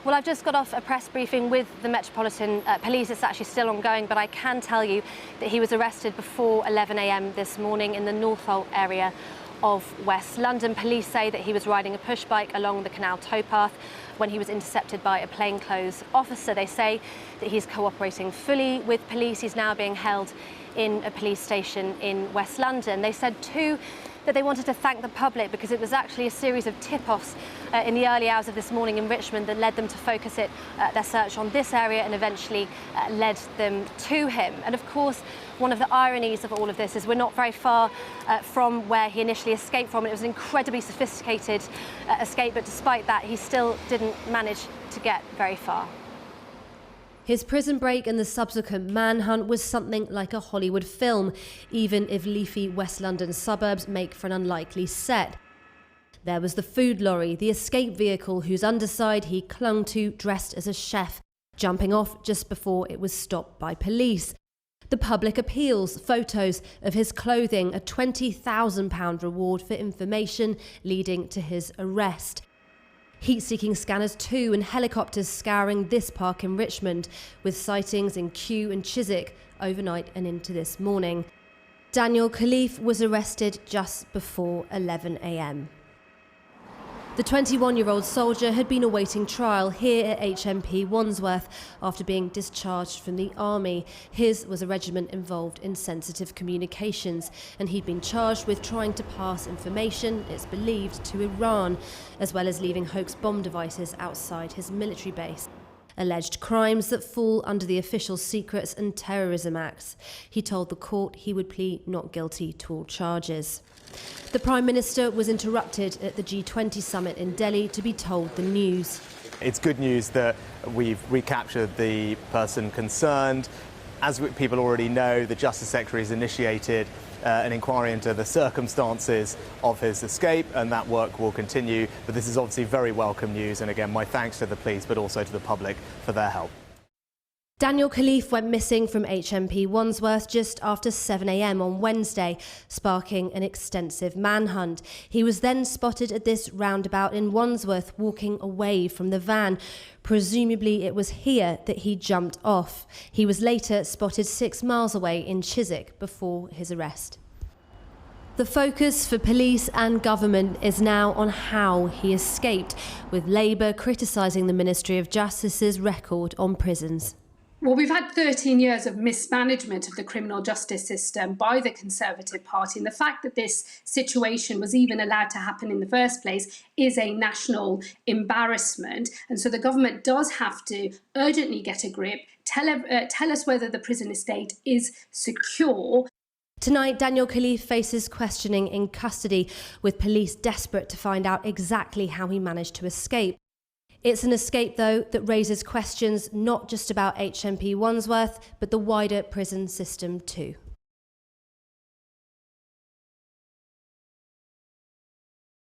Well, I've just got off a press briefing with the Metropolitan Police. It's actually still ongoing, but I can tell you that he was arrested before 11 a.m. this morning in the Northolt area of West London. Police say that he was riding a push bike along the canal towpath when he was intercepted by a plainclothes officer. They say that he's cooperating fully with police. He's now being held in a police station in West London. They said too that they wanted to thank the public because it was actually a series of tip-offs in the early hours of this morning in Richmond that led them to focus their search on this area and eventually led them to him. And of course, one of the ironies of all of this is we're not very far from where he initially escaped from. It was an incredibly sophisticated escape, but despite that, he still didn't manage to get very far. His prison break and the subsequent manhunt was something like a Hollywood film, even if leafy West London suburbs make for an unlikely set. There was the food lorry, the escape vehicle whose underside he clung to dressed as a chef, jumping off just before it was stopped by police. The public appeals, photos of his clothing, a £20,000 reward for information leading to his arrest. Heat-seeking scanners too and helicopters scouring this park in Richmond, with sightings in Kew and Chiswick overnight and into this morning. Daniel Khalife was arrested just before 11 a.m. The 21-year-old soldier had been awaiting trial here at EWandsworth after being discharged from the army. His was a regiment involved in sensitive communications, and he'd been charged with trying to pass information, it's believed, to Iran, as well as leaving hoax bomb devices outside his military base. Alleged crimes that fall under the Official Secrets and Terrorism Acts. He told the court he would plead not guilty to all charges. The Prime Minister was interrupted at the G20 summit in Delhi to be told the news. It's good news that we've recaptured the person concerned. As people already know, the Justice Secretary has initiated an inquiry into the circumstances of his escape, and that work will continue. But this is obviously very welcome news, and again, my thanks to the police, but also to the public for their help. Daniel Khalife went missing from Wandsworth just after 7 a.m. on Wednesday, sparking an extensive manhunt. He was then spotted at this roundabout in Wandsworth, walking away from the van. Presumably it was here that he jumped off. He was later spotted 6 miles away in Chiswick before his arrest. The focus for police and government is now on how he escaped, with Labour criticising the Ministry of Justice's record on prisons. Well, we've had 13 years of mismanagement of the criminal justice system by the Conservative Party, and the fact that this situation was even allowed to happen in the first place is a national embarrassment. And so the government does have to urgently get a grip, tell us whether the prison estate is secure. Tonight, Daniel Khalife faces questioning in custody, with police desperate to find out exactly how he managed to escape. It's an escape, though, that raises questions not just about Wandsworth, but the wider prison system too.